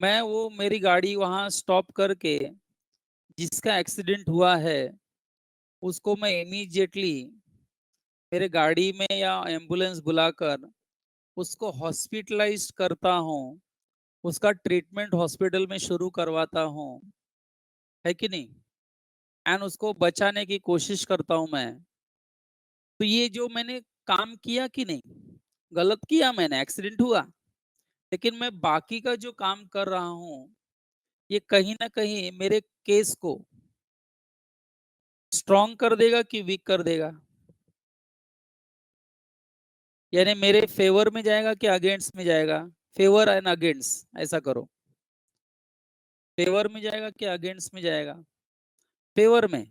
मैं वो मेरी गाड़ी वहां स्टॉप करके जिसका एक्सीडेंट हुआ है उसको मैं इमीडिएटली मेरे गाड़ी में या एम्बुलेंस बुलाकर उसको हॉस्पिटलाइज करता हूँ, उसका ट्रीटमेंट हॉस्पिटल में शुरू करवाता हूँ, है कि नहीं? एंड उसको बचाने की कोशिश करता हूँ मैं। तो ये जो मैंने काम किया कि नहीं, गलत किया मैंने, एक्सीडेंट हुआ, लेकिन मैं बाकी का जो काम कर रहा हूँ ये कहीं ना कहीं मेरे केस को स्ट्रॉन्ग कर देगा कि वीक कर देगा? यानी मेरे फेवर में जाएगा कि अगेंस्ट में जाएगा? फेवर एंड अगेंस्ट, ऐसा करो। फेवर में जाएगा कि अगेंस्ट में जाएगा? फेवर में,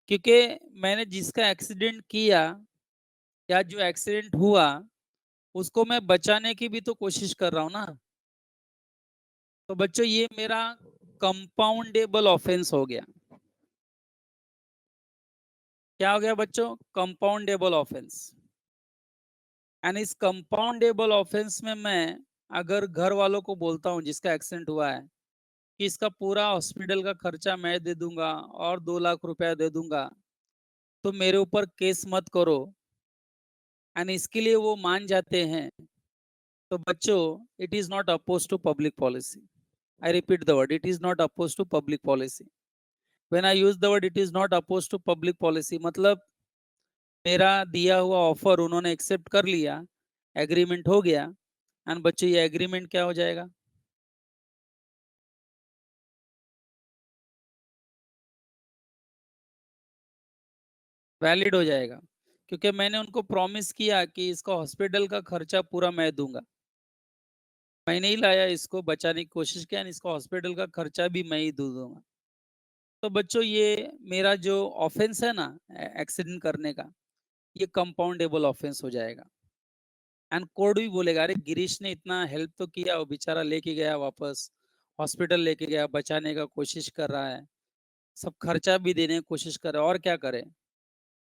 क्योंकि मैंने जिसका एक्सीडेंट किया या जो एक्सीडेंट हुआ उसको मैं बचाने की भी तो कोशिश कर रहा हूँ ना। तो बच्चों ये मेरा कंपाउंडेबल ऑफेंस हो गया। क्या हो गया बच्चों? Compoundable offence. एंड इस कंपाउंडेबल ऑफेंस में मैं अगर घर वालों को बोलता हूँ जिसका एक्सीडेंट हुआ है कि इसका पूरा हॉस्पिटल का खर्चा मैं दे दूंगा और 2 लाख रुपया दे दूंगा, तो मेरे ऊपर केस मत करो, एंड इसके लिए वो मान जाते हैं, तो बच्चों it is not oppose to public policy. I repeat the word, it is not oppose to public policy. When I use the word it is not oppose to public policy, मतलब मेरा दिया हुआ ऑफर उन्होंने accept कर लिया, agreement हो गया, and बच्चों ये एग्रीमेंट क्या हो जाएगा? वैलिड हो जाएगा, क्योंकि मैंने उनको प्रॉमिस किया कि इसका हॉस्पिटल का खर्चा पूरा मैं दूंगा। मैंने ही लाया, इसको बचाने की कोशिश किया, इसका हॉस्पिटल का खर्चा भी मैं ही दूंगा। तो बच्चों ये मेरा जो ऑफेंस है ना, एक्सीडेंट करने का, ये कंपाउंडेबल ऑफेंस हो जाएगा। एंड कोर्ट भी बोलेगा अरे गिरीश ने इतना हेल्प तो किया, वो बेचारा लेके गया वापस, हॉस्पिटल लेके गया, बचाने का कोशिश कर रहा है, सब खर्चा भी देने की कोशिश कर रहा है, और क्या करे?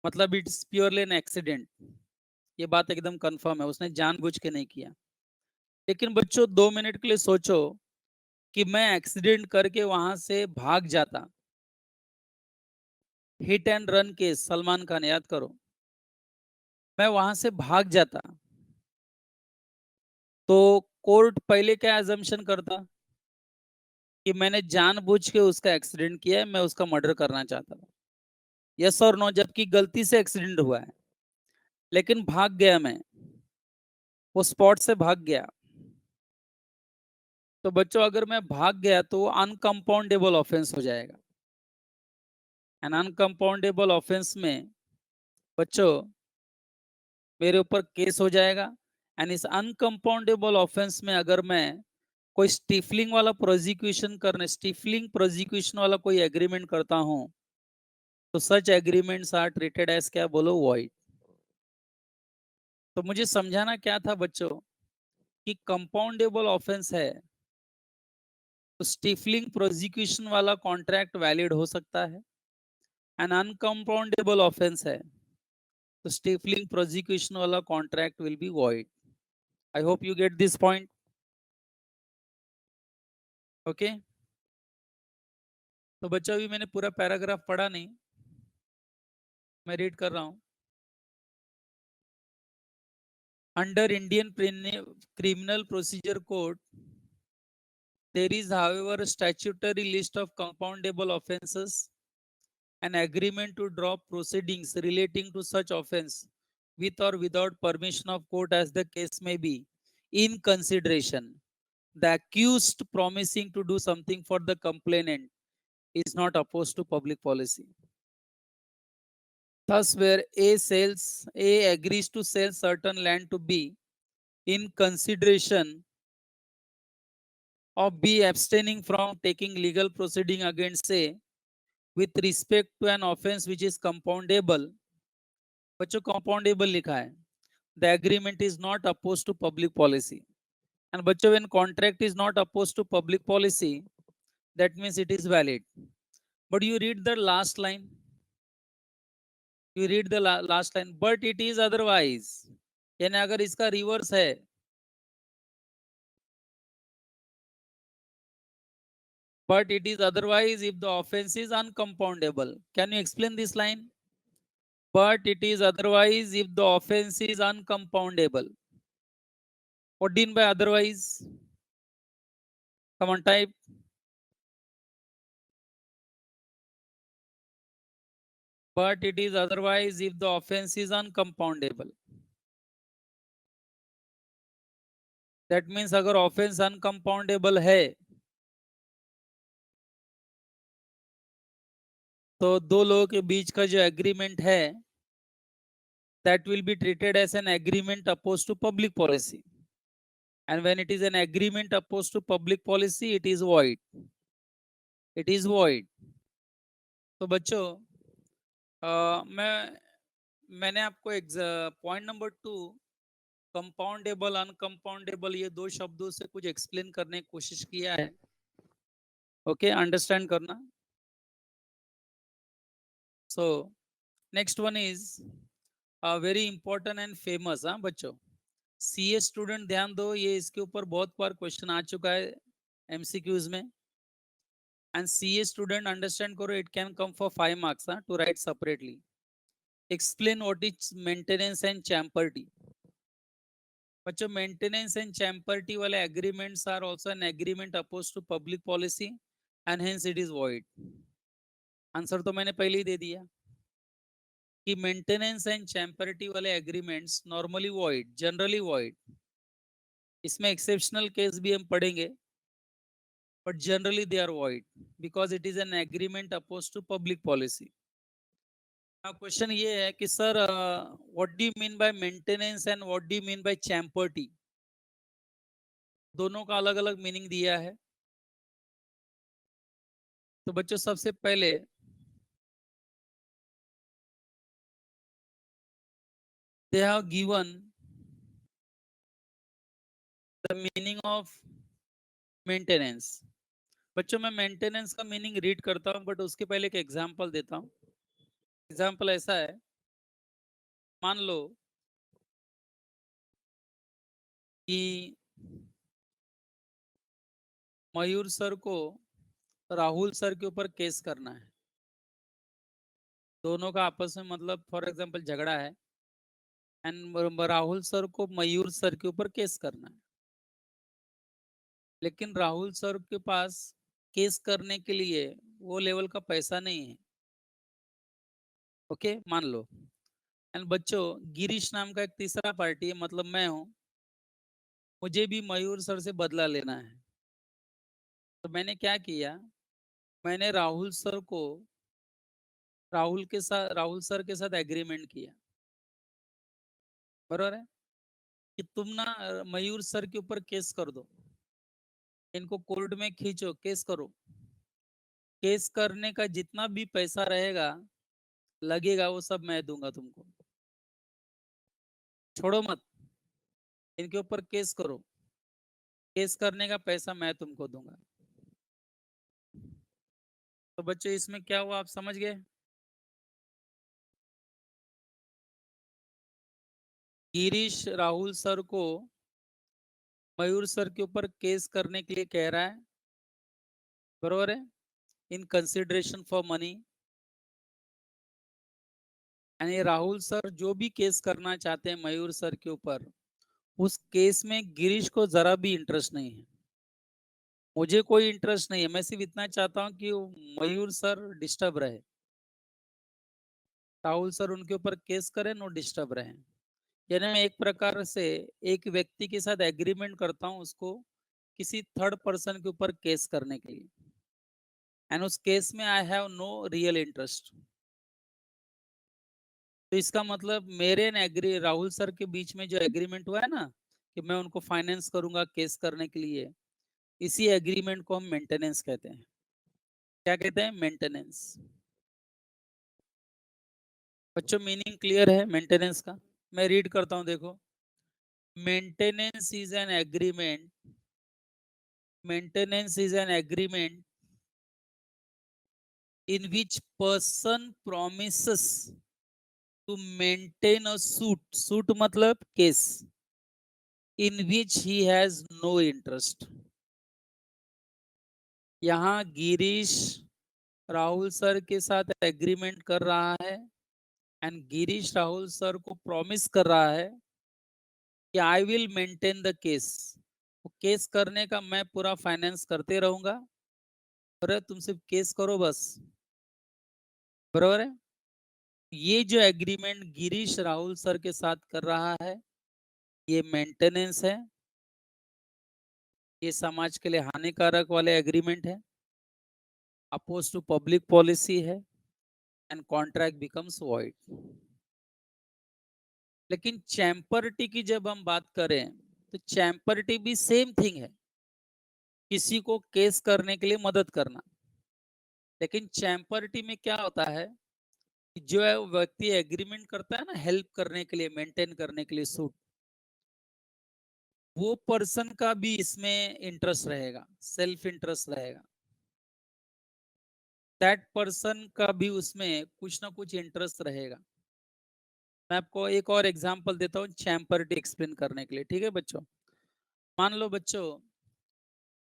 मतलब इट्स प्योरली एन एक्सीडेंट। ये बात एकदम कंफर्म है, उसने जानबूझ के नहीं किया। लेकिन बच्चों 2 मिनट के लिए सोचो कि मैं एक्सीडेंट करके वहां से भाग जाता, hit and run case, Salman Khan, याद करो, मैं वहां से भाग जाता, तो कोर्ट पहले क्या एजम्पशन करता? कि मैंने जानबूझ के उसका एक्सीडेंट किया है, मैं उसका मर्डर करना चाहता था। यस और नो? जबकि गलती से एक्सीडेंट हुआ है, लेकिन भाग गया मैं, वो स्पॉट से भाग गया। तो बच्चों अगर मैं भाग गया तो अनकंपाउंडेबल ऑफेंस हो जाएगा। एन अनकंपाउंडेबल ऑफेंस में बच्चों मेरे ऊपर केस हो जाएगा। एंड इस अनकंपाउंडेबल ऑफेंस में अगर मैं कोई स्टिफलिंग वाला प्रोसिक्यूशन करने, स्टिफलिंग प्रोसिक्यूशन वाला कोई एग्रीमेंट करता हूं, तो सच एग्रीमेंट्स आर ट्रीटेड एज, क्या बोलो, वॉइड। तो मुझे समझाना क्या था बच्चों कि कंपाउंडेबल ऑफेंस है तो स्टिफलिंग प्रोसिक्यूशन वाला कॉन्ट्रैक्ट वैलिड हो सकता है। एन अनकंपाउंडेबल ऑफेंस है तो स्टिफलिंग प्रोसिक्यूशन वाला contract will be void. I hope you get this point. Okay, तो बच्चों अभी मैंने पूरा पैराग्राफ पढ़ा नहीं, मैं रीड कर रहा हूँ। Under Indian criminal procedure code there is however a statutory list of compoundable offences. An agreement to drop proceedings relating to such offense with or without permission of court as the case may be, in consideration the accused promising to do something for the complainant, is not opposed to public policy. Thus where A agrees to sell certain land to B in consideration of B abstaining from taking legal proceeding against A with respect to an offense which is compoundable, बच्चों compoundable लिखा है, the agreement is not opposed to public policy. And बच्चों when contract is not opposed to public policy, that means it is valid. But you read the last line, you read the last line, but it is otherwise, यानी अगर इसका reverse है, but it is otherwise if the offense is uncompoundable. Can you explain this line? But it is otherwise if the offense is uncompoundable. What do you mean by otherwise? Come on, type. But it is otherwise if the offense is uncompoundable. That means अगर offense uncompoundable है तो दो लोगों के बीच का जो agreement है that will be treated as an agreement opposed to public policy. And when it is an agreement opposed to public policy, it is void. It is void. तो बच्चों मैंने आपको पॉइंट नंबर 2 कंपाउंडेबल अनकंपाउंडेबल ये दो शब्दों से कुछ एक्सप्लेन करने की कोशिश किया है. ओके, अंडरस्टैंड करना. So next one is very important and famous. हाँ बच्चों, सीए स्टूडेंट ध्यान दो, ये इसके ऊपर बहुत बार क्वेश्चन आ चुका है एमसीक्यूज में. एंड सीए स्टूडेंट अंडरस्टैंड करो, it can come for 5 marks to write separately. Explain what is maintenance and champerty. बच्चों, मेंटेनेंस एंड चैम्पर्टी वाले agreements are also an agreement oppose to public policy and hence it is void. Answer तो मैंने पहले ही दे दिया कि maintenance and champerty वाले agreements normally void, generally void. इसमें एक्सेप्शनल केस भी हम पढ़ेंगे, but generally they are void because it is an agreement opposed to public policy. Now question ये है कि sir, what do you mean by maintenance and what do you mean by champerty? दोनों का अलग अलग मीनिंग दिया है. तो बच्चों सबसे पहले they have given the meaning of maintenance. बच्चों मैं मेंटेनेंस का मीनिंग रीड करता हूँ, बट उसके पहले एक एग्जांपल देता हूँ. एग्जांपल ऐसा है, मान लो कि मयूर सर को राहुल सर के ऊपर केस करना है. दोनों का आपस में मतलब फॉर एग्जांपल झगड़ा है एंड राहुल सर को मयूर सर के ऊपर केस करना है. लेकिन राहुल सर के पास केस करने के लिए वो लेवल का पैसा नहीं है. ओके, मान लो. एंड बच्चों, गिरीश नाम का एक तीसरा पार्टी है, मतलब मैं हूं. मुझे भी मयूर सर से बदला लेना है. तो मैंने क्या किया, मैंने राहुल सर के साथ एग्रीमेंट किया, बरोबर है, कि तुम ना मयूर सर के ऊपर केस कर दो, इनको कोर्ट में खींचो, केस करो. केस करने का जितना भी पैसा रहेगा लगेगा वो सब मैं दूंगा तुमको. छोड़ो मत, इनके ऊपर केस करो, केस करने का पैसा मैं तुमको दूंगा. तो बच्चों इसमें क्या हुआ आप समझ गए. गिरीश राहुल सर को मयूर सर के ऊपर केस करने के लिए कह रहा है, बरोबर है, इन कंसिडरेशन फॉर मनी. यानी राहुल सर जो भी केस करना चाहते हैं मयूर सर के ऊपर, उस केस में गिरीश को जरा भी इंटरेस्ट नहीं है. मुझे कोई इंटरेस्ट नहीं है, मैं सिर्फ इतना चाहता हूँ कि मयूर सर डिस्टर्ब रहे, राहुल सर उनके ऊपर केस करें, नो डिस्टर्ब रहे. यानी मैं एक प्रकार से एक व्यक्ति के साथ एग्रीमेंट करता हूँ उसको किसी थर्ड पर्सन के ऊपर केस करने के लिए, एंड उस केस में I have no real interest. तो इसका मतलब मेरे ने एग्री राहुल सर के बीच में जो एग्रीमेंट हुआ है ना कि मैं उनको फाइनेंस करूंगा केस करने के लिए, इसी एग्रीमेंट को हम मेंटेनेंस कहते हैं. क्या कहते हैं, मेंटेनेंस. बच्चों मीनिंग क्लियर है मेंटेनेंस का. मैं रीड करता हूं, देखो. Maintenance is an agreement. Maintenance is an agreement in which person promises to maintain a suit मतलब case in which he has no interest. यहाँ गिरीश राहुल सर के साथ एग्रीमेंट कर रहा है एंड गिरीश राहुल सर को प्रॉमिस कर रहा है कि I will maintain the case. Case करने का मैं पूरा फाइनेंस करते रहूंगा, और तुम सिर्फ केस करो बस। बरोबर है। ये जो एग्रीमेंट गिरीश राहुल सर के साथ कर रहा है, ये मेंटेनेंस है, ये समाज के लिए हानिकारक वाले एग्रीमेंट है, अपोज टू पब्लिक पॉलिसी है, एंड कॉन्ट्रैक्ट बिकम्स वॉइड। लेकिन चैम्पर्टी की जब हम बात करें तो चैम्पर्टी भी सेम थिंग है, किसी को केस करने के लिए मदद करना। लेकिन चैम्पर्टी में क्या होता है, जो है व्यक्ति एग्रीमेंट करता है ना हेल्प करने के लिए, मेंटेन करने के लिए सूट, वो पर्सन का भी इसमें इंटरेस्ट रहेगा, सेल्फ इंटरेस्ट रहेगा। दैट पर्सन का भी उसमें कुछ ना कुछ इंटरेस्ट रहेगा। मैं आपको एक और एग्जांपल देता हूँ चैम्पर्टी एक्सप्लेन करने के लिए, ठीक है बच्चों। मान लो बच्चों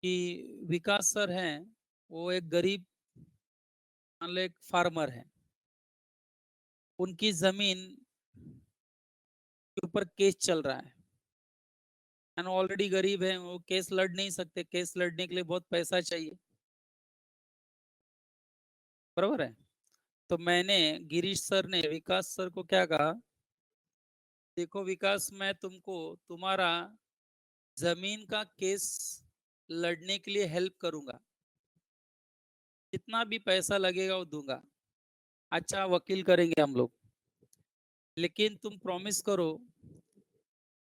कि विकास सर हैं, वो एक गरीब, मान लो एक फार्मर है, उनकी जमीन के ऊपर केस चल रहा है एंड ऑलरेडी गरीब है, वो केस लड़ नहीं सकते, केस लड़ने के लिए बहुत पैसा चाहिए। बराबर है। तो मैंने, गिरीश सर ने विकास सर को क्या कहा, देखो विकास, मैं तुमको तुम्हारा जमीन का केस लड़ने के लिए हेल्प करूंगा, जितना भी पैसा लगेगा वो दूंगा, अच्छा वकील करेंगे हम लोग। लेकिन तुम प्रॉमिस करो,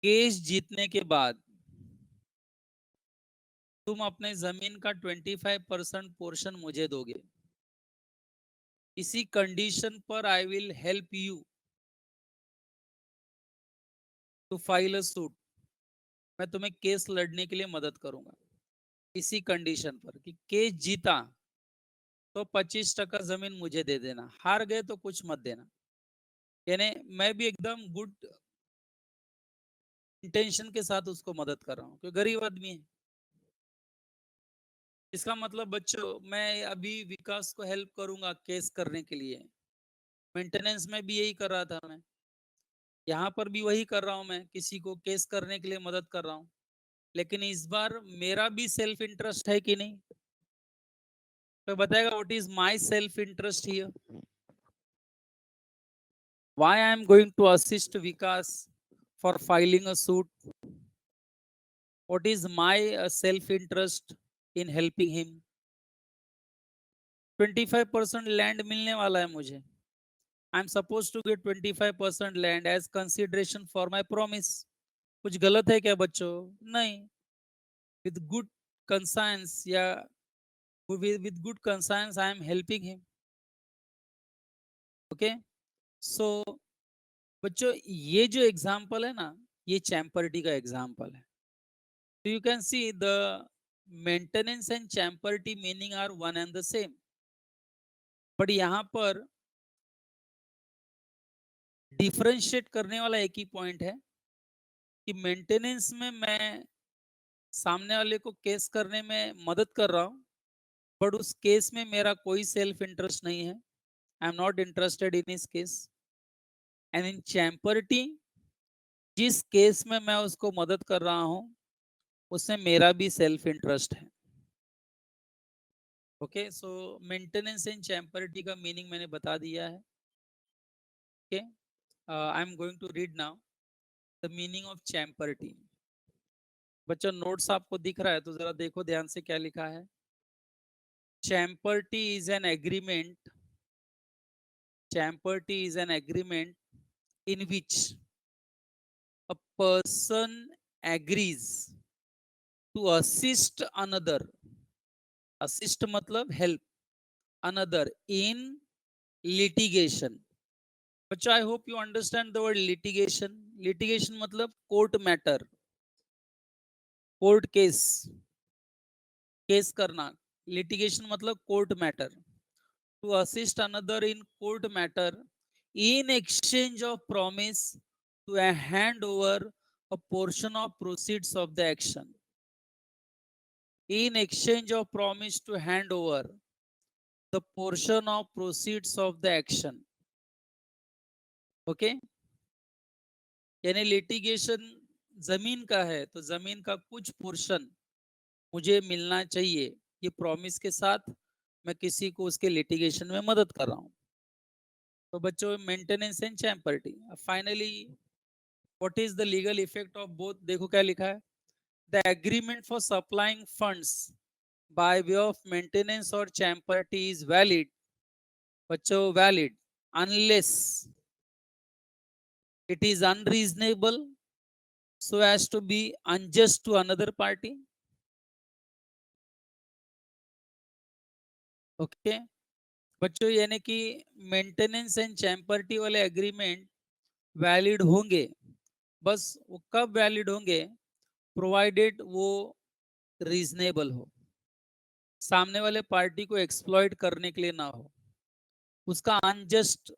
केस जीतने के बाद तुम अपने जमीन का 25% पोर्शन मुझे दोगे। इसी कंडीशन पर I will help you to file a suit. मैं तुम्हें केस लड़ने के लिए मदद करूंगा, इसी कंडीशन पर कि केस जीता तो 25% जमीन मुझे दे देना, हार गए तो कुछ मत देना। यानी मैं भी एकदम गुड इंटेंशन के साथ उसको मदद कर रहा हूँ, क्योंकि गरीब आदमी है। इसका मतलब बच्चों, मैं अभी विकास को हेल्प करूंगा केस करने के लिए, मेंटेनेंस में भी यही कर रहा था मैं, यहाँ पर भी वही कर रहा हूँ, मैं किसी को केस करने के लिए मदद कर रहा हूँ। लेकिन इस बार मेरा भी सेल्फ इंटरेस्ट है कि नहीं, तो बताएगा what is my self interest here, why I am going to assist Vikas for filing a suit, what is my self interest in helping him. 25% land मिलने वाला है मुझे, I am supposed to get 25% land as consideration for my promise. कुछ गलत है क्या बच्चों? नहीं। विद गुड कंसाइंस, या with good conscience I am helping him. Okay. So बच्चों, ये जो एग्जाम्पल है ना, ये चैम्पर्टी का एग्जाम्पल है। तो you can see the maintenance and champerty meaning are one and the same. But यहाँ पर डिफरेंशिएट करने वाला एक ही पॉइंट है कि मेंटेनेंस में मैं सामने वाले को केस करने में मदद कर रहा हूँ, बट उस केस में मेरा कोई सेल्फ इंटरेस्ट नहीं है, I am not interested in इस केस। एंड इन चैम्पर्टी, जिस केस में मैं उसको मदद कर रहा हूं उसमें मेरा भी सेल्फ इंटरेस्ट है। Okay, so maintenance and champerty का मीनिंग मैंने बता दिया है। Okay, I am going to read now the meaning of champerty. बच्चों, नोट्स आपको दिख रहा है तो जरा देखो ध्यान से क्या लिखा है। Champerty is an agreement, champerty is an agreement in which a person agrees to assist another, assist मतलब help another in litigation। बच्चों, I hope you understand the word litigation. Litigation मतलब court matter, court case, case करना। Litigation मतलब court matter. To assist another in court matter in exchange of promise to hand over a portion of proceeds of the action। in exchange of promise to hand over the portion of proceeds of the action. Okay, यानी litigation जमीन का है तो जमीन का कुछ portion मुझे मिलना चाहिए, ये प्रॉमिस के साथ मैं किसी को उसके लिटिगेशन में मदद कर रहा हूँ। तो बच्चों, maintenance and champerty. Finally, what is the legal effect of both? देखो क्या लिखा है, the agreement for supplying funds by way of maintenance और चैम्पर्टी इज वैलिड। बच्चों, valid unless it is unreasonable so as to be unjust to another party. Okay बच्चों, यानी कि maintenance and champerty वाले एग्रीमेंट वैलिड होंगे, बस वो कब वैलिड होंगे? प्रोवाइडेड वो रीजनेबल हो, सामने वाले पार्टी को एक्सप्लॉइट करने के लिए ना हो, उसका अनजस्ट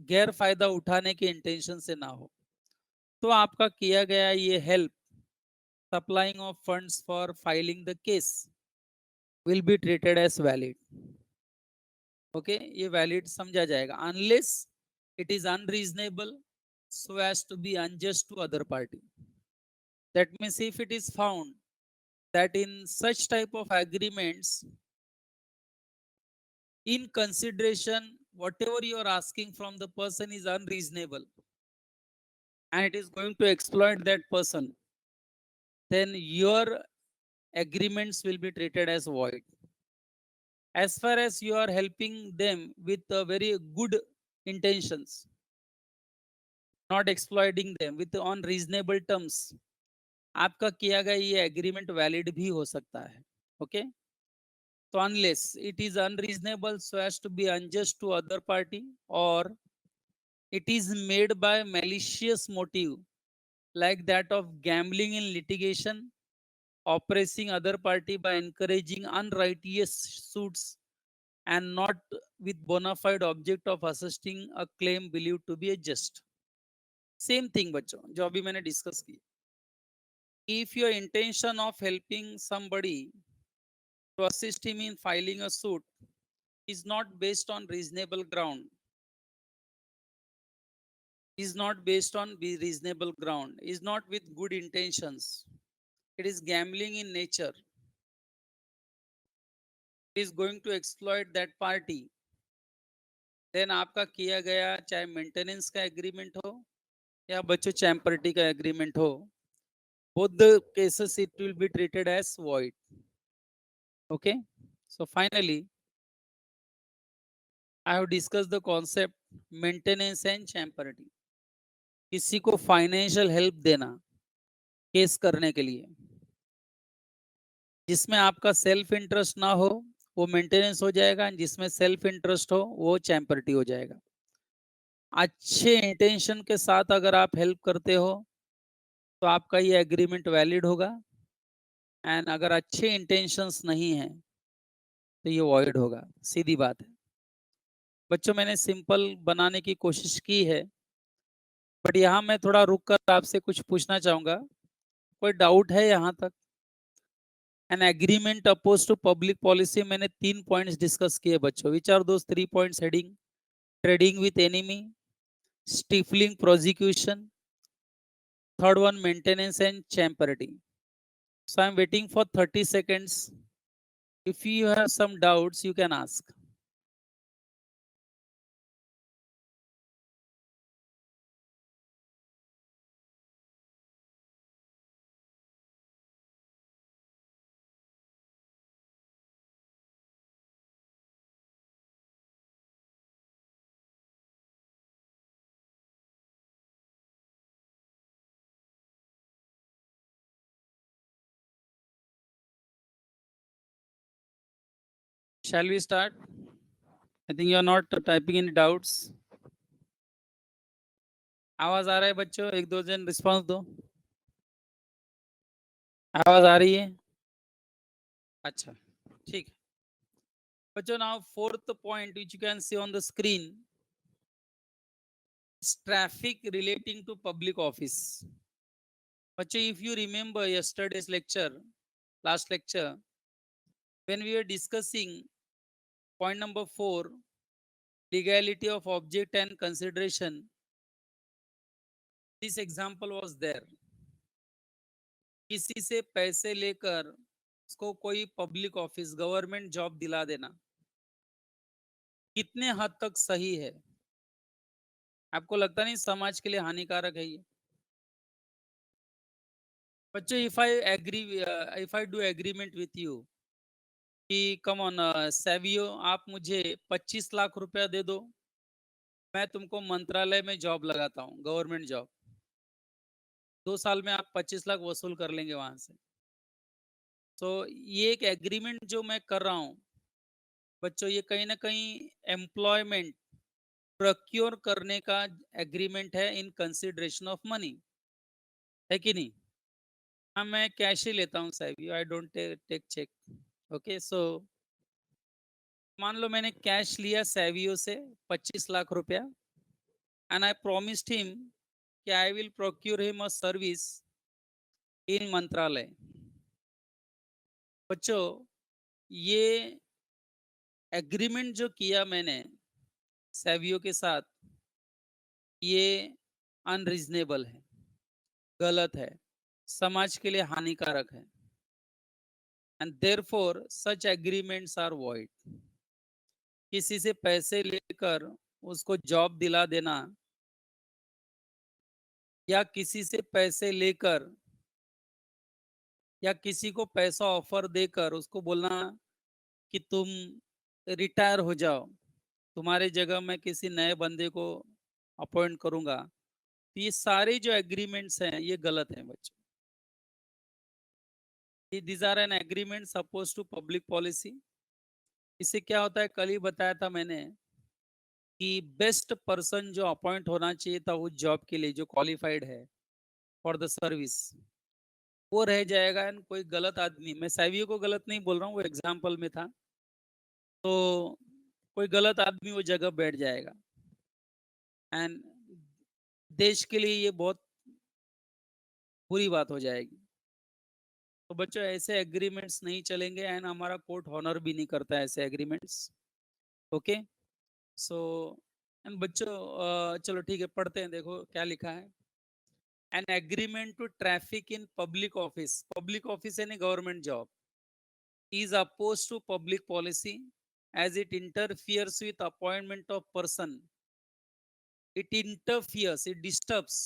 गैर फायदा उठाने के इंटेंशन से ना हो, तो आपका किया गया ये help, supplying of funds for filing the case, will be treated as valid. Okay, ये वैलिड समझा जाएगा unless it is unreasonable so as to be unjust to other party. That means if it is found that in such type of agreements, in consideration whatever you are asking from the person is unreasonable and it is going to exploit that person, then your agreements will be treated as void. As far as you are helping them with very good intentions, not exploiting them with on reasonable terms, आपका किया गया ये agreement valid भी हो सकता है। Okay, तो unless it is unreasonable so as to be unjust to other party और it is made by malicious motive like that of gambling in litigation, oppressing other party by encouraging unrighteous suits, and not with bona fide object of assisting a claim believed to be a just। Same thing बच्चों जो अभी मैंने discuss की, if your intention of helping somebody to assist him in filing a suit is not based on reasonable ground, is not based on reasonable ground, is not with good intentions, it is gambling in nature, it is going to exploit that party, then आपका किया गया चाहे maintenance का agreement हो या बच्चों champerty का agreement हो, both the cases it will be treated as void। okay, so finally I have discussed the concept maintenance and champerty. किसी को फाइनेंशियल हेल्प देना केस करने के लिए जिसमें आपका सेल्फ इंटरेस्ट ना हो वो मेंटेनेंस हो जाएगा, जिसमें सेल्फ इंटरेस्ट हो वो चैम्पर्टी हो जाएगा। अच्छे इंटेंशन के साथ अगर आप हेल्प करते हो तो आपका ये एग्रीमेंट वैलिड होगा, एंड अगर अच्छे इंटेंशंस नहीं है तो ये वॉइड होगा, सीधी बात है। बच्चों, मैंने सिंपल बनाने की कोशिश की है, बट यहाँ मैं थोड़ा रुक कर आपसे कुछ पूछना चाहूंगा। कोई डाउट है यहाँ तक? An agreement oppose to public policy, मैंने 3 पॉइंट्स डिस्कस किए बच्चों। Which are those 3 points? Heading trading with enemy, stifling prosecution, third one maintenance and champerty. So I'm waiting for 30 seconds. If you have some doubts, you can ask. Shall we start? I think you are not typing any doubts. आवाज आ रहा है बच्चों? एक दो जन response दो। आवाज आ रही है? अच्छा, ठीक है बच्चों। Now fourth point which you can see on the screen is traffic relating to public office। बच्चों, if you remember yesterday's lecture, last lecture, when we were discussing point number 4, legality of object and consideration, this example was there. किसी से पैसे लेकर उसको कोई public office government job दिला देना कितने हद तक सही है? आपको लगता नहीं समाज के लिए हानिकारक है ये? बच्चों, if I do agreement with you कि कम ऑन सेवियो, आप मुझे 25 लाख रुपया दे दो, मैं तुमको मंत्रालय में जॉब लगाता हूँ, गवर्नमेंट जॉब। 2 साल में आप 25 लाख वसूल कर लेंगे वहां से। तो ये एक एग्रीमेंट जो मैं कर रहा हूँ बच्चों, ये कहीं ना कहीं एम्प्लॉयमेंट प्रोक्योर करने का एग्रीमेंट है इन कंसिडरेशन ऑफ मनी, है कि नहीं? हाँ, मैं कैश ही लेता हूँ साहब, I don't take cheque. Okay, so मान लो मैंने कैश लिया सेवियो से 25 लाख रुपया, एंड आई प्रोमिस्ड हिम कि I will procure him a service in मंत्रालय। बच्चों, ये एग्रीमेंट जो किया मैंने सेवियो के साथ, ये अनरीजनेबल है, गलत है, समाज के लिए हानिकारक है, and therefore such agreements are void. किसी से पैसे लेकर उसको जॉब दिला देना या किसी से पैसे लेकर या किसी को पैसा ऑफर देकर उसको बोलना कि तुम रिटायर हो जाओ, तुम्हारे जगह मैं किसी नए बंदे को अपॉइंट करूंगा, तो ये सारे जो एग्रीमेंट्स हैं ये गलत हैं बच्चों। These are an agreement suppose to public policy. इससे क्या होता है, कल ही बताया था मैंने कि बेस्ट पर्सन जो अपॉइंट होना चाहिए था उस जॉब के लिए, जो क्वालिफाइड है फॉर द सर्विस, वो रह जाएगा। एंड कोई गलत आदमी, मैं सैवियो को गलत नहीं बोल रहा हूँ, वो एग्जाम्पल में था, तो कोई गलत आदमी वो जगह बैठ जाएगा, एंड देश के लिए ये बहुत बुरी बात हो जाएगी। तो बच्चों, ऐसे एग्रीमेंट्स नहीं चलेंगे, एंड हमारा कोर्ट ऑनर भी नहीं करता है ऐसे एग्रीमेंट्स। ओके, सो एंड बच्चों, चलो ठीक है, पढ़ते हैं, देखो क्या लिखा है। An agreement to traffic in public office यानी government job is opposed to public policy as it interferes with appointment of person. It disturbs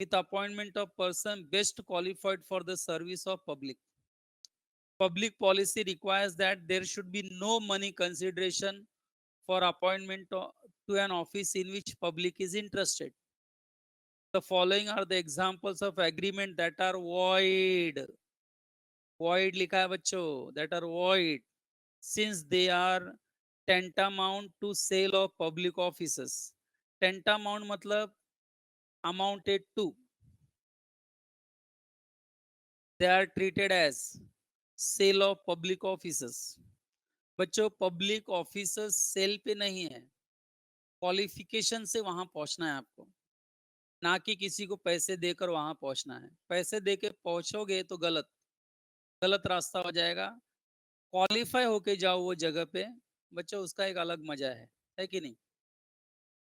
with appointment of person best qualified for the service of public. Public policy requires that there should be no money consideration for appointment to an office in which public is interested. The following are the examples of agreement that are void. Void लिखा है बच्चों, that are void since they are tantamount to sale of public offices. Tantamount मतलब amounted to, they are treated as sale of public offices. बच्चों, public officers cell पे नहीं है, qualification से वहां पहुंचना है आपको, ना कि किसी को पैसे देकर वहां पहुंचना है। पैसे देके पहुंचोगे तो गलत गलत रास्ता हो जाएगा। क्वालिफाई होके जाओ वो जगह पे बच्चों, उसका एक अलग मजा है कि नहीं?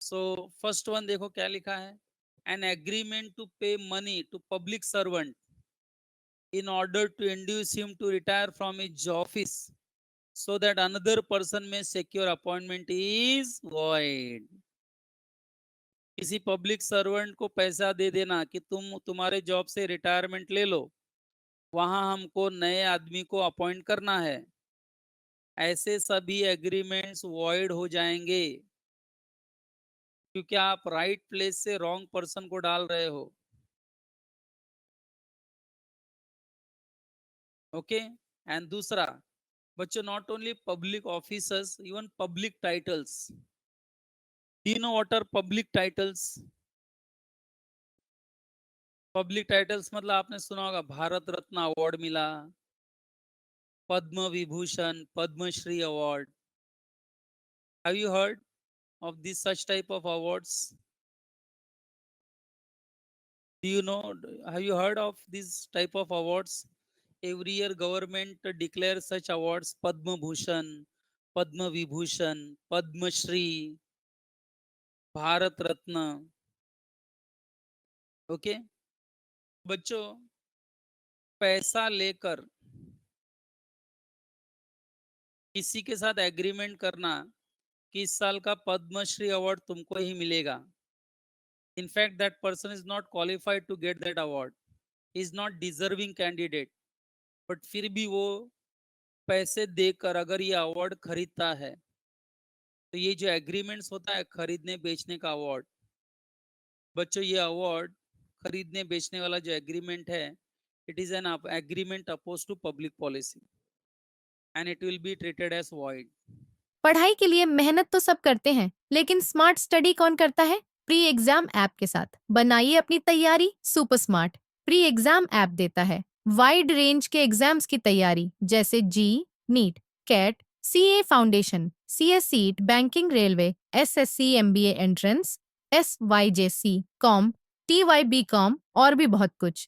सो फर्स्ट वन देखो क्या लिखा है। An agreement to pay money to public servant in order to induce him to retire from his office so that another person may secure appointment is void. किसी पब्लिक सर्वेंट को पैसा दे देना कि तुम्हारे जॉब से रिटायरमेंट ले लो, वहां हमको नए आदमी को अपॉइंट करना है, ऐसे सभी एग्रीमेंट्स वॉइड हो जाएंगे, क्योंकि आप राइट प्लेस से रॉन्ग पर्सन को डाल रहे हो। ओके, एंड दूसरा बच्चों, not only public officers, even public titles. Do you know what are public titles? Public titles मतलब आपने सुना होगा, भारत रत्न अवार्ड मिला, Padma Vibhushan, Padma Shri award. Have you heard of this such type of awards? Do you know, have you heard of this type of awards? Every year government declares such awards: Padma Bhushan, Padma Vibhushan, Padma Shri, Bharat Ratna. Okay. बच्चों, पैसा लेकर किसी के साथ agreement करना कि इस साल का पद्मश्री अवार्ड तुमको ही मिलेगा. In fact that person is not qualified to get that award, is not deserving candidate, but फिर भी वो पैसे देकर अगर ये अवार्ड खरीदता है, तो ये जो एग्रीमेंट्स होता है खरीदने बेचने का अवार्ड, बच्चों ये अवार्ड खरीदने बेचने वाला जो एग्रीमेंट है, it is an agreement oppose to public policy and it will be treated as void. पढ़ाई के लिए मेहनत तो सब करते हैं, लेकिन स्मार्ट स्टडी कौन करता है? प्री एग्जाम ऐप के साथ बनाइए अपनी तैयारी super smart. Pre exam app देता है वाइड रेंज के एग्जाम्स की तैयारी, जैसे JEE, NEET, CAT, CA foundation, CS seat, banking, railway, SSC, MBA entrance, SYJC, com, TYBCom और भी बहुत कुछ।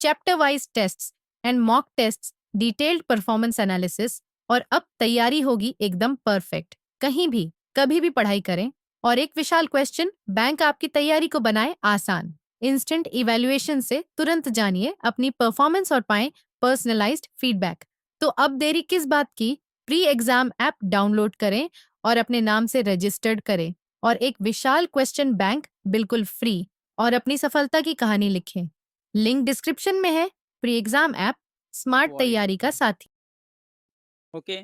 Chapter wise tests and mock tests, detailed performance analysis, और अब तैयारी होगी एकदम परफेक्ट। कहीं भी कभी भी पढ़ाई करें। और एक विशाल क्वेश्चन बैंक आपकी तैयारी को बनाए आसान। इंस्टेंट इवैल्यूएशन से तुरंत जानिए अपनी परफॉर्मेंस और पाएं पर्सनलाइज्ड फीडबैक। तो अब देरी किस बात की? प्री एग्जाम ऐप डाउनलोड करें और अपने नाम से रजिस्टर्ड करें और एक विशाल क्वेश्चन बैंक बिल्कुल फ्री और अपनी सफलता की कहानी लिखें। लिंक डिस्क्रिप्शन में है। Pre exam app smart void. तैयारी का साथी। Okay.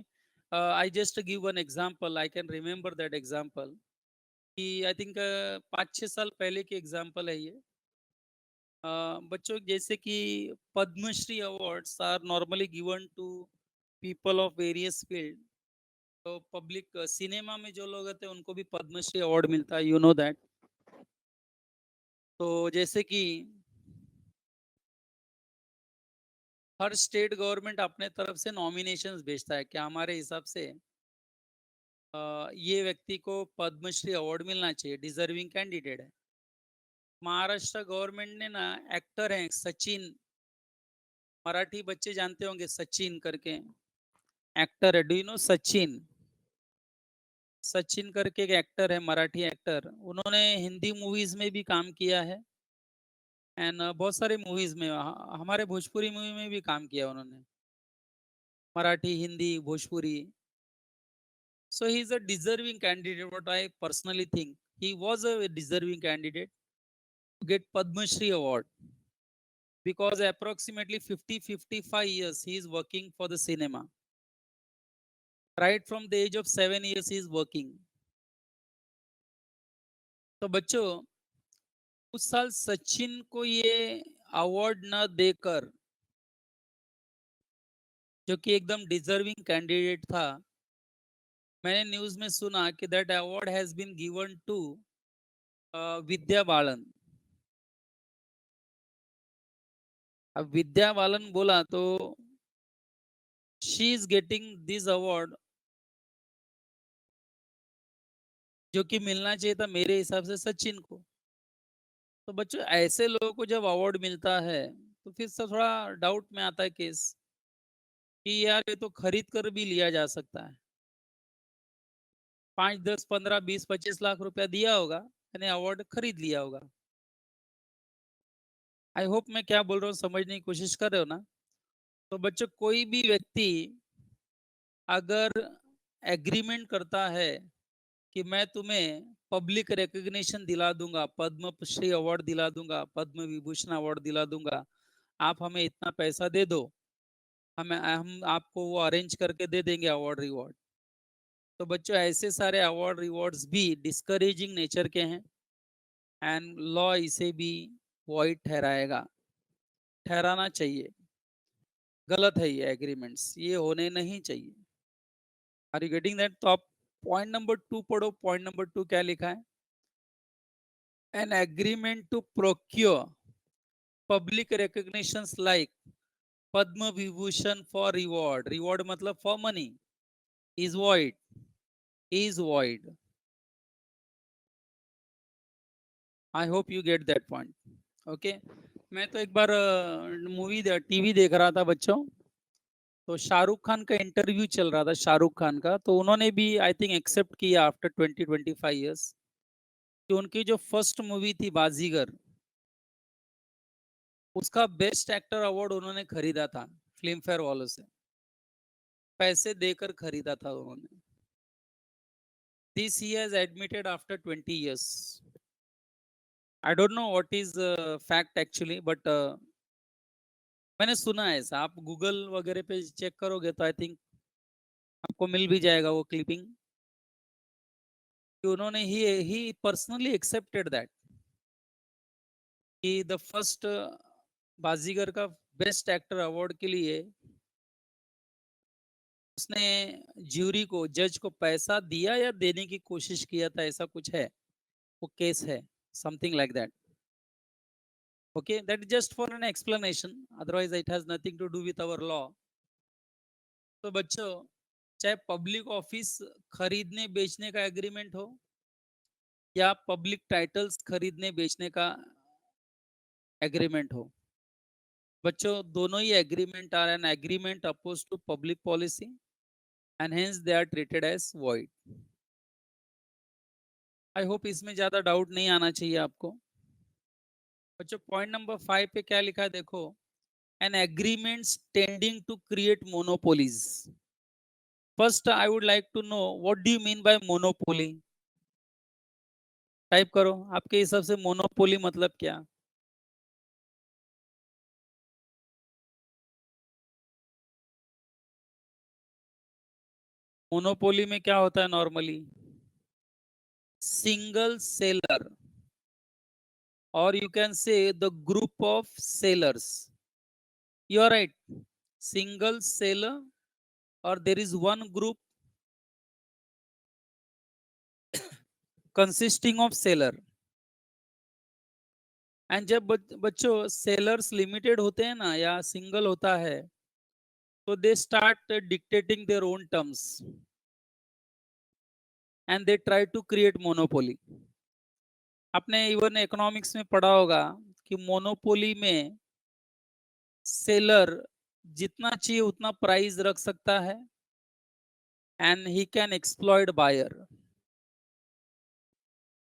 I just give one example, I can remember that example कि आई थिंक 5-6 साल पहले की एग्जांपल है ये. बच्चों, जैसे कि Padmashri awards are normally given to people of various field. तो पब्लिक सिनेमा में जो लोग होते हैं उनको भी पद्मश्री अवार्ड मिलता है, यू नो दैट. तो जैसे कि हर स्टेट गवर्नमेंट अपने तरफ से नॉमिनेशंस भेजता है कि हमारे हिसाब से ये व्यक्ति को पद्मश्री अवार्ड मिलना चाहिए, डिजर्विंग कैंडिडेट है. महाराष्ट्र गवर्नमेंट ने ना, एक्टर हैं सचिन, मराठी बच्चे जानते होंगे सचिन करके एक्टर है. Do you know Sachin? Sachin करके एक एक्टर है, मराठी एक्टर. उन्होंने हिंदी मूवीज में भी काम किया है एंड बहुत सारे मूवीज में, हमारे भोजपुरी मूवी में भी काम किया उन्होंने, Marathi, Hindi, Bhojpuri. So he is a deserving candidate. What I personally think, he was a deserving candidate to get Padma Shri award because approximately 50-55 years he is working for the cinema. Right from the age of 7 years he is working. तो बच्चों, उस साल सचिन को ये award न देकर, जो कि एकदम डिजर्विंग कैंडिडेट था, मैंने न्यूज में सुना कि that award has been given to Vidya Balan. अब विद्या बालन बोला तो she is getting this award, जो कि मिलना चाहिए था मेरे हिसाब से सचिन को. तो बच्चों, ऐसे लोगों को जब अवार्ड मिलता है तो फिर से थोड़ा डाउट में आता है केस कि यार ये तो खरीद कर भी लिया जा सकता है. 5, 10, 15, 20, 25 लाख रुपया दिया होगा, यानी अवार्ड खरीद लिया होगा. आई होप मैं क्या बोल रहा हूँ समझने की कोशिश कर रहे हो ना. तो बच्चों, कोई भी व्यक्ति अगर एग्रीमेंट करता है कि मैं तुम्हें पब्लिक रिकग्निशन दिला दूंगा, पद्म श्री अवार्ड दिला दूंगा, पद्म विभूषण अवार्ड दिला दूंगा, आप हमें इतना पैसा दे दो, हम आपको वो अरेंज करके दे देंगे अवार्ड रिवॉर्ड. तो बच्चों, ऐसे सारे अवार्ड रिवॉर्ड्स भी डिस्करेजिंग नेचर के हैं एंड लॉ इसे भी वॉइड ठहराएगा, ठहराना चाहिए. गलत है ये एग्रीमेंट्स, ये होने नहीं चाहिए. Are you getting that? तो आप पॉइंट नंबर 2 पढ़ो. पॉइंट नंबर 2 क्या लिखा है? An agreement to procure public recognitions like Padma Vibhushan for reward. Reward मतलब for money. Is void. Is void. I hope you get that point. Okay. मैं तो एक बार मूवी टीवी देख रहा था बच्चों. तो शाहरुख खान का इंटरव्यू चल रहा था, शाहरुख खान का, तो उन्होंने भी आई थिंक एक्सेप्ट किया आफ्टर 20-25 इयर्स कि उनकी जो फर्स्ट मूवी थी बाजीगर, उसका बेस्ट एक्टर अवार्ड उन्होंने खरीदा था फिल्म फेयर वालों से, पैसे देकर खरीदा था उन्होंने। This he has admitted after 20 years. I don't know what is fact actually, but मैंने सुना है ऐसा। आप गूगल वगैरह पे चेक करोगे तो आई थिंक आपको मिल भी जाएगा वो क्लिपिंग, कि उन्होंने ही पर्सनली एक्सेप्टेड दैट कि द फर्स्ट बाजीगर का बेस्ट एक्टर अवार्ड के लिए उसने ज्यूरी को, जज को पैसा दिया या देने की कोशिश किया था, ऐसा कुछ है, वो केस है, something like that. Okay, that is just for an explanation, otherwise it has nothing to do with our law. तो बच्चों, चाहे पब्लिक ऑफिस खरीदने बेचने का एग्रीमेंट हो या पब्लिक टाइटल्स खरीदने बेचने का एग्रीमेंट हो, बच्चों दोनों ही agreement are an agreement oppose to public policy and hence they are treated as void. I hope इसमें ज्यादा डाउट नहीं आना चाहिए आपको। बच्चों पॉइंट नंबर 5 पे क्या लिखा है देखो, an agreements tending to create monopolies. First I would like to know what do you mean by monopoly. Type करो, आपके हिसाब से मोनोपोली मतलब क्या। मोनोपोली में क्या होता है normally, single seller, or you can say the group of sellers. You are right, single seller, or there is one group consisting of seller। And जब बच्चों सेलर्स लिमिटेड होते हैं ना या सिंगल होता है, तो they start dictating their own terms and they try to create monopoly. आपने इवन इकोनॉमिक्स में पढ़ा होगा कि मोनोपोली में सेलर जितना चाहिए उतना प्राइस रख सकता है and he can exploit buyer.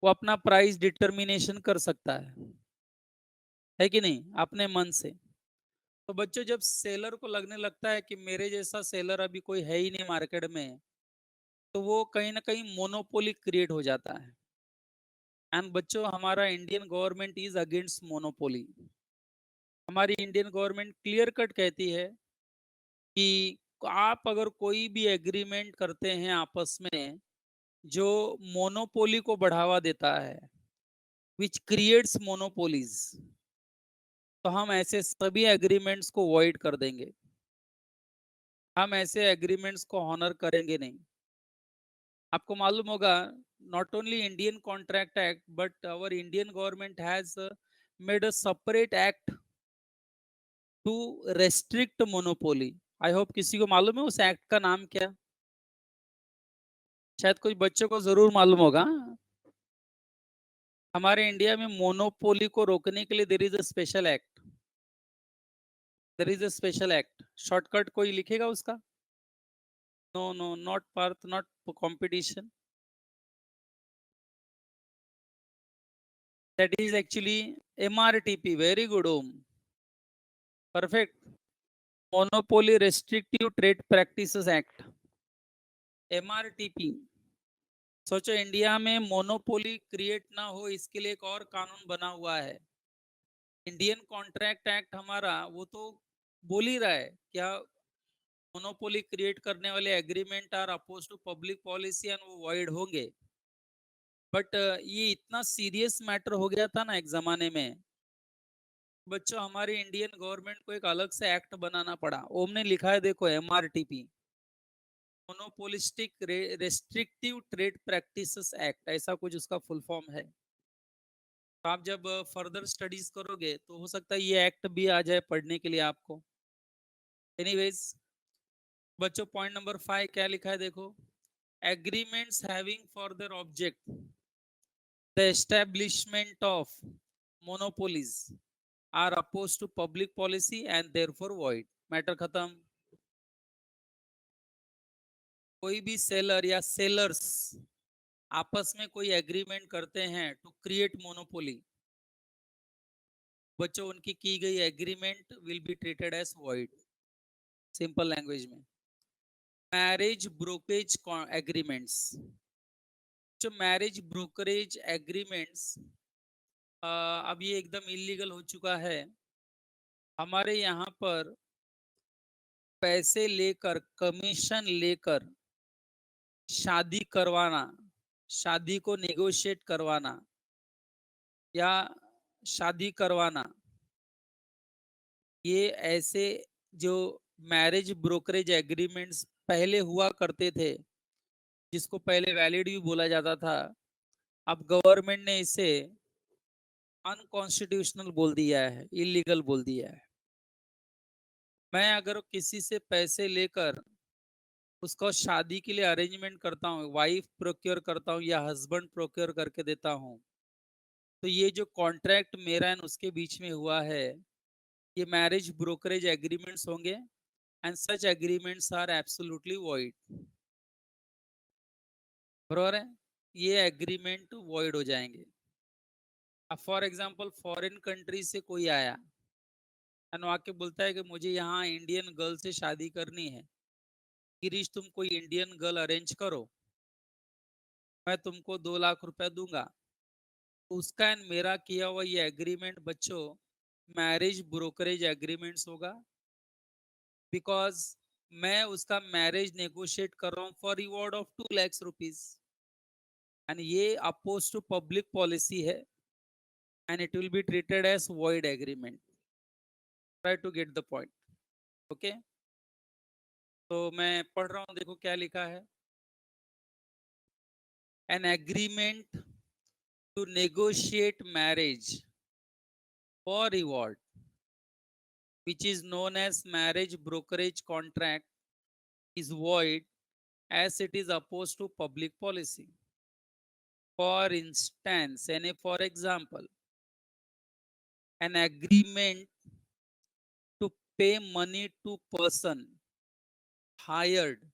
वो अपना प्राइस डिटर्मिनेशन कर सकता है कि नहीं, अपने मन से। तो बच्चों जब सेलर को लगने लगता है कि मेरे जैसा सेलर अभी कोई है ही नहीं मार्केट में, तो वो कहीं ना कहीं मोनोपोली क्रिएट हो जाता है। एंड बच्चों हमारा Indian government is against monopoly. हमारी इंडियन गवर्नमेंट क्लियर कट कहती है कि आप अगर कोई भी एग्रीमेंट करते हैं आपस में जो मोनोपोली को बढ़ावा देता है, विच क्रिएट्स मोनोपोलीज, तो हम ऐसे सभी एग्रीमेंट्स को वॉइड कर देंगे। हम ऐसे एग्रीमेंट्स को ऑनर करेंगे नहीं। आपको मालूम होगा, not only Indian contract act but our Indian government has made a separate act to restrict monopoly. I hope किसी को मालूम है उस एक्ट का नाम क्या। शायद कुछ बच्चों को जरूर मालूम होगा। हमारे इंडिया में मोनोपोली को रोकने के लिए there is a special act. There is a special act, shortcut कोई लिखेगा उसका। No no, not Parth, not competition, that is actually MRTP. Very good, Om. Perfect. Monopoly Restrictive Trade Practices Act, MRTP। सोचो India में monopoly create ना हो इसके लिए एक और कानून बना हुआ है। इंडियन कॉन्ट्रैक्ट एक्ट हमारा वो तो बोल ही रहा है क्या, मोनोपोली क्रिएट करने वाले agreement are oppose to public policy and वो वॉइड होंगे। बट ये इतना सीरियस मैटर हो गया था ना एक जमाने में, बच्चों हमारी इंडियन गवर्नमेंट को एक अलग से एक्ट बनाना पड़ा। ओम ने लिखा है देखो, MRTP, monopolistic restrictive trade practices act, ऐसा कुछ उसका फुल फॉर्म है। तो आप जब फर्दर स्टडीज करोगे तो हो सकता है ये एक्ट भी आ जाए पढ़ने के लिए आपको। एनीवेज बच्चों पॉइंट नंबर 5 क्या लिखा है देखो, agreements having for their object the establishment of monopolies are oppose to public policy and therefore void. Matter खत्म। कोई भी सेलर या सेलर्स आपस में कोई एग्रीमेंट करते हैं टू क्रिएट मोनोपोली, बच्चों उनकी की गई agreement will be treated as void. Simple language में, मैरिज ब्रोकरेज एग्रीमेंट्स, जो मैरिज ब्रोकरेज एग्रीमेंट्स अब ये एकदम इलीगल हो चुका है। हमारे यहाँ पर पैसे लेकर, कमीशन लेकर शादी करवाना, शादी को नेगोशिएट करवाना या शादी करवाना, ये ऐसे जो मैरिज ब्रोकरेज एग्रीमेंट्स पहले हुआ करते थे, जिसको पहले वैलिड भी बोला जाता था, अब गवर्नमेंट ने इसे अनकॉन्स्टिट्यूशनल बोल दिया है, इलीगल बोल दिया है। मैं अगर किसी से पैसे लेकर उसको शादी के लिए अरेंजमेंट करता हूँ, वाइफ प्रोक्योर करता हूँ या हस्बैंड प्रोक्योर करके देता हूँ, तो ये जो कॉन्ट्रैक्ट मेरा एंड उसके बीच में हुआ है, ये मैरिज ब्रोकरेज एग्रीमेंट्स होंगे and such agreements are absolutely void. बरोबर है, ये एग्रीमेंट वॉइड हो जाएंगे। अब फॉर एग्जांपल फॉरेन कंट्री से कोई आया एंड आके बोलता है कि मुझे यहाँ इंडियन गर्ल से शादी करनी है, गिरीश तुम कोई इंडियन गर्ल अरेंज करो, मैं तुमको 2 लाख रुपए दूंगा। उसका एंड मेरा किया हुआ ये एग्रीमेंट बच्चों मैरिज ब्रोकरेज एग्रीमेंट्स होगा, बिकॉज मैं उसका मैरिज नेगोशिएट कर रहा हूँ for reward of 2 lakh rupees, and ये अपोज टू पब्लिक पॉलिसी है and it will be treated as void agreement. Try to get the point. Okay, तो मैं पढ़ रहा हूँ, देखो क्या लिखा है। An agreement to negotiate marriage for reward which is known as marriage brokerage contract is void as it is opposed to public policy. For instance, for example, an agreement to pay money to person hired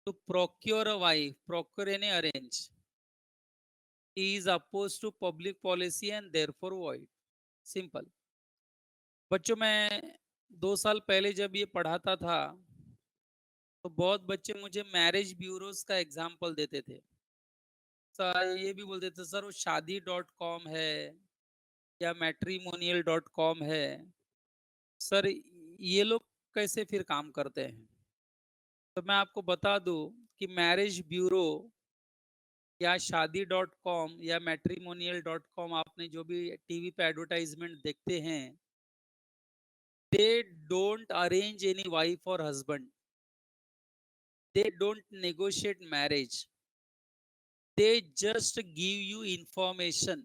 to procure a wife, procure any arrange, is opposed to public policy and therefore void. Simple. बच्चों मैं 2 साल पहले जब ये पढ़ाता था, तो बहुत बच्चे मुझे मैरिज ब्यूरोज का एग्जाम्पल देते थे। सर ये भी बोलते थे सर वो शादी.com है या मैट्रिमोनियल.com है, सर ये लोग कैसे फिर काम करते हैं? तो मैं आपको बता दूं कि मैरिज ब्यूरो या शादी.com या मैट्रिमोनियल.com आपने जो भी टीवी पे एडवर्टाइजमेंट देखते हैं, they don't arrange any wife और husband, they don't negotiate marriage, they just give you information.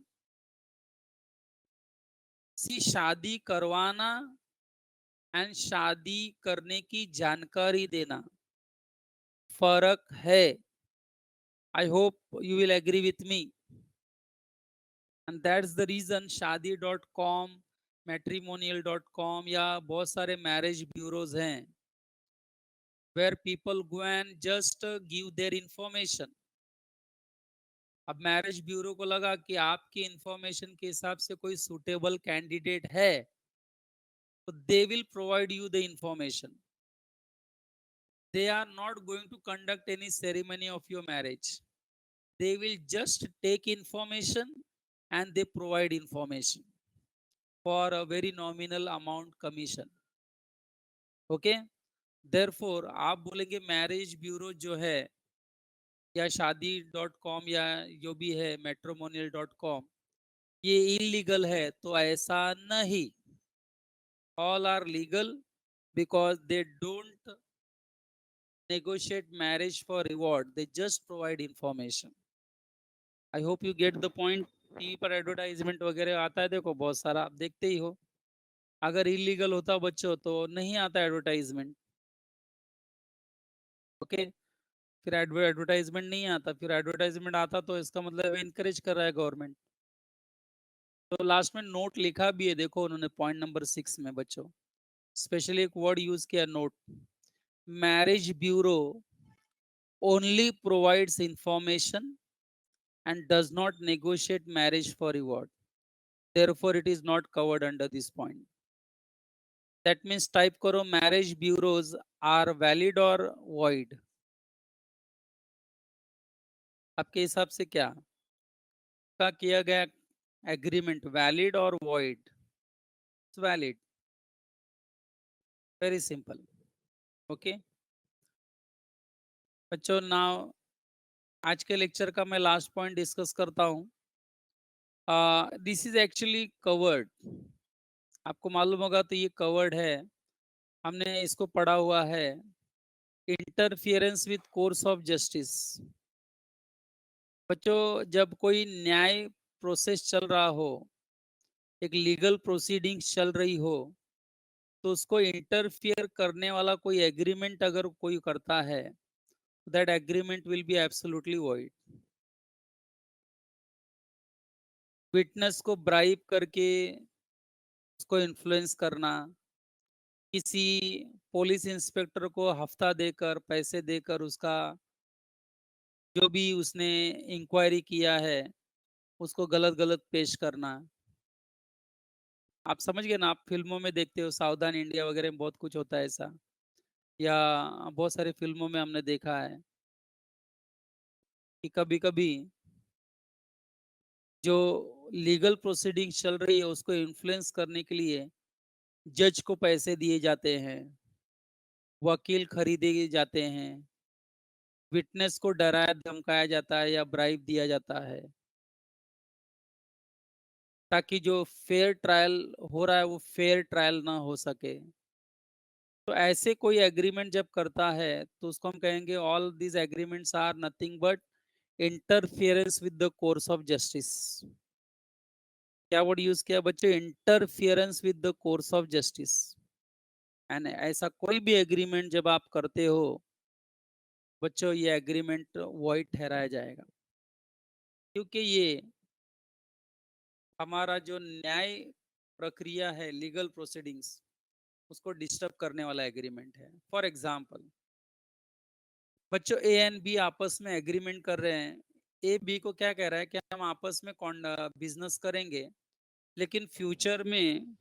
See शादी करवाना एंड शादी करने की जानकारी देना फर्क है। I hope you will agree with me, and that's the reason शादी.com, मैट्रिमोनियल.com या बहुत सारे मैरिज ब्यूरोज हैं where people go and just give their information. अब मैरिज ब्यूरो को लगा कि आपकी इंफॉर्मेशन के हिसाब से कोई सुटेबल कैंडिडेट है, तो they will provide you the information. They are not going to conduct any ceremony of your marriage. They will just take information and they provide information for a very nominal amount commission. Okay? Therefore, आप बोलेंगे marriage bureau जो है या शादी.com या जो भी है मैट्रिमोनियल.com, ये इलीगल है, तो ऐसा नहीं। All are legal because they don't negotiate marriage for reward, they just provide information. I hope you get the point. TV पर एडवर्टाइजमेंट वगैरह आता है, देखो बहुत सारा आप देखते ही हो। अगर इलीगल होता बच्चों तो नहीं आता एडवर्टाइजमेंट। ओके, फिर एडवर्टाइजमेंट नहीं आता, फिर एडवर्टाइजमेंट आता तो इसका मतलब इनकरेज कर रहा है गवर्नमेंट। तो लास्ट में नोट लिखा भी है, देखो उन्होंने पॉइंट नंबर 6 में बच्चों स्पेशली एक वर्ड यूज किया, note. Marriage bureau only provides information and does not negotiate marriage for reward. Therefore, it is not covered under this point. That means type करो marriage bureaus are valid or void. आपके हिसाब से क्या का किया गया agreement valid और void? It's valid. Very simple. Okay. बच्चों नाउ आज के लेक्चर का मैं लास्ट पॉइंट डिस्कस करता हूँ. This is actually covered. आपको मालूम होगा तो ये कवर्ड है. हमने इसको पढ़ा हुआ है. Interference with course of justice. बच्चों जब कोई न्याय प्रोसेस चल रहा हो, एक लीगल प्रोसीडिंग्स चल रही हो, तो उसको इंटरफियर करने वाला कोई एग्रीमेंट अगर कोई करता है, that agreement will be absolutely void. Witness को ब्राइब करके उसको इन्फ्लुएंस करना, किसी पुलिस इंस्पेक्टर को हफ्ता देकर पैसे देकर उसका जो भी उसने इंक्वायरी किया है उसको गलत गलत पेश करना. आप समझ गए ना. आप फिल्मों में देखते हो, सावधान इंडिया वगैरह में बहुत कुछ होता है ऐसा, या बहुत सारी फिल्मों में हमने देखा है कि कभी कभी जो लीगल प्रोसीडिंग चल रही है उसको इन्फ्लुएंस करने के लिए जज को पैसे दिए जाते हैं, वकील खरीदे जाते हैं, विटनेस को डराया धमकाया जाता है या ब्राइब दिया जाता है, ताकि जो फेयर ट्रायल हो रहा है वो फेयर ट्रायल ना हो सके. तो ऐसे कोई एग्रीमेंट जब करता है तो उसको हम कहेंगे all these agreements are nothing but interference with the course of justice. क्या वर्ड यूज किया बच्चों? Interference with the course of justice. And ऐसा कोई भी एग्रीमेंट जब आप करते हो बच्चों, ये एग्रीमेंट वॉइड ठहराया जाएगा, क्योंकि ये हमारा जो न्याय प्रक्रिया है, लीगल प्रोसीडिंग्स, उसको डिस्टर्ब करने वाला एग्रीमेंट है. फॉर एग्जाम्पल बच्चों, ए एंड बी आपस में एग्रीमेंट कर रहे हैं. ए बी को क्या कह रहा है कि हम आपस में बिजनेस करेंगे, लेकिन फ्यूचर में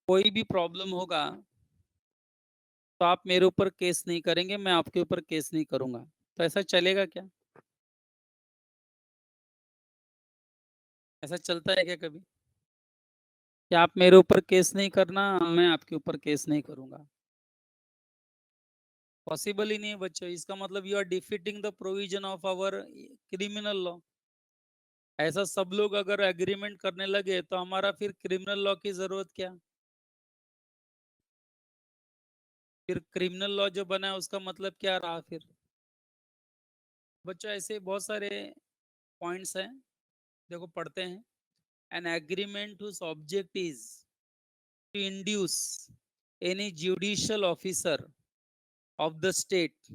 कोई भी प्रॉब्लम होगा तो आप मेरे ऊपर केस नहीं करेंगे, मैं आपके ऊपर केस नहीं करूंगा. तो ऐसा चलेगा क्या? ऐसा चलता है क्या कभी कि आप मेरे ऊपर केस नहीं करना, मैं आपके ऊपर केस नहीं करूंगा? पॉसिबल ही नहीं है बच्चों. इसका मतलब you are defeating the provision of our criminal law. ऐसा सब लोग अगर एग्रीमेंट करने लगे तो हमारा फिर क्रिमिनल लॉ की जरूरत क्या? फिर क्रिमिनल लॉ जो बना है उसका मतलब क्या रहा फिर? बच्चों ऐसे बहुत सारे पॉइंट्स हैं, देखो पढ़ते हैं. An agreement whose object is to induce any judicial officer of the state.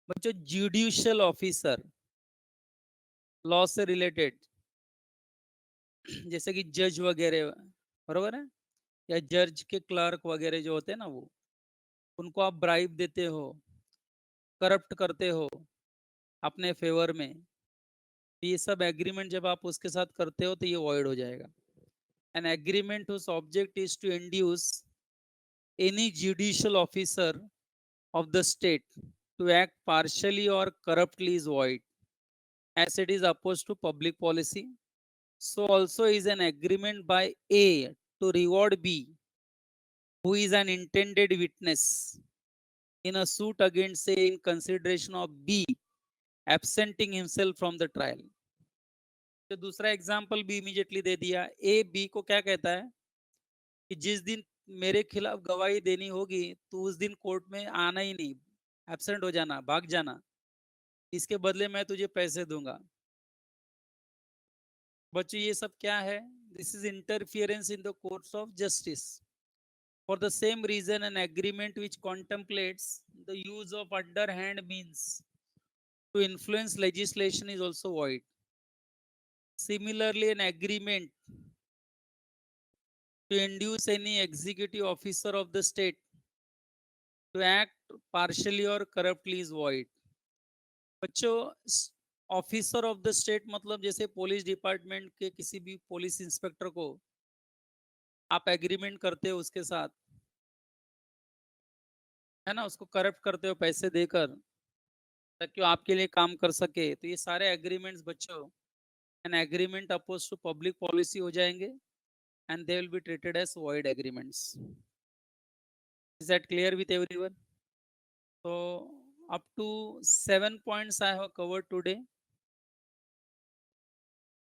बच्चों जुडिशियल ऑफिसर लॉ से रिलेटेड, जैसे कि जज वगैरह, बरोबर है, या जज के क्लर्क वगैरह जो होते हैं ना, वो उनको आप ब्राइब देते हो, करप्ट करते हो अपने फेवर में, तो ये सब एग्रीमेंट जब आप उसके साथ करते हो तो ये वॉइड हो जाएगा. An agreement whose object is to induce any judicial officer of the state to act partially or corruptly is void, as it is opposed to public policy. So also is an agreement by A to reward B, who is an intended witness in a suit against A in consideration of B absenting himself from the trial. तो दूसरा example भी immediately दे दिया. A B को क्या कहता है कि जिस दिन मेरे खिलाफ गवाही देनी होगी तो उस दिन कोर्ट में आना ही नहीं, एब्सेंट हो जाना, भाग जाना, इसके बदले मैं तुझे पैसे दूंगा. बच्चों ये सब क्या है? This is interference in the courts of justice. For the same reason an agreement which contemplates the use of underhand means to influence legislation is also void. Similarly, an agreement to induce any executive officer of the state to act partially or corruptly is void. बच्चों, officer of the state मतलब जैसे police department के किसी भी police inspector को आप agreement करते हो उसके साथ, है ना, उसको करप्ट करते हो पैसे देकर ताकि वो आपके लिए काम कर सके, तो ये सारे एग्रीमेंट्स बच्चों an agreement oppose to public policy हो जाएंगे and they will be treated as void agreements. Is that clear with everyone? So up to 7 points I have covered today.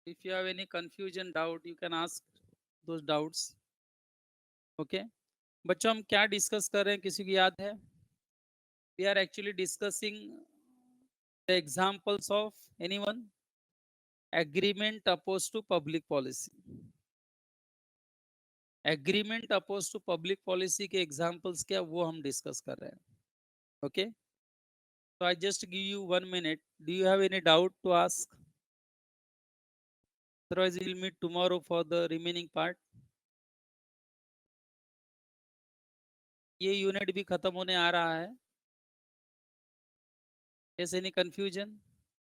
If you have any confusion, doubt, you can ask those doubts. Okay. बच्चों हम क्या discuss कर रहे हैं, किसी को याद है? We are actually discussing the examples of anyone agreement opposed to public policy. Agreement oppose to public policy के एग्जाम्पल्स क्या वो हम डिस्कस कर रहे हैं. ओके, तो I just give you 1 minute. Do you have any doubt to ask? Otherwise we'll meet tomorrow for the remaining part. ये यूनिट भी खत्म होने आ रहा है. Yes, any confusion?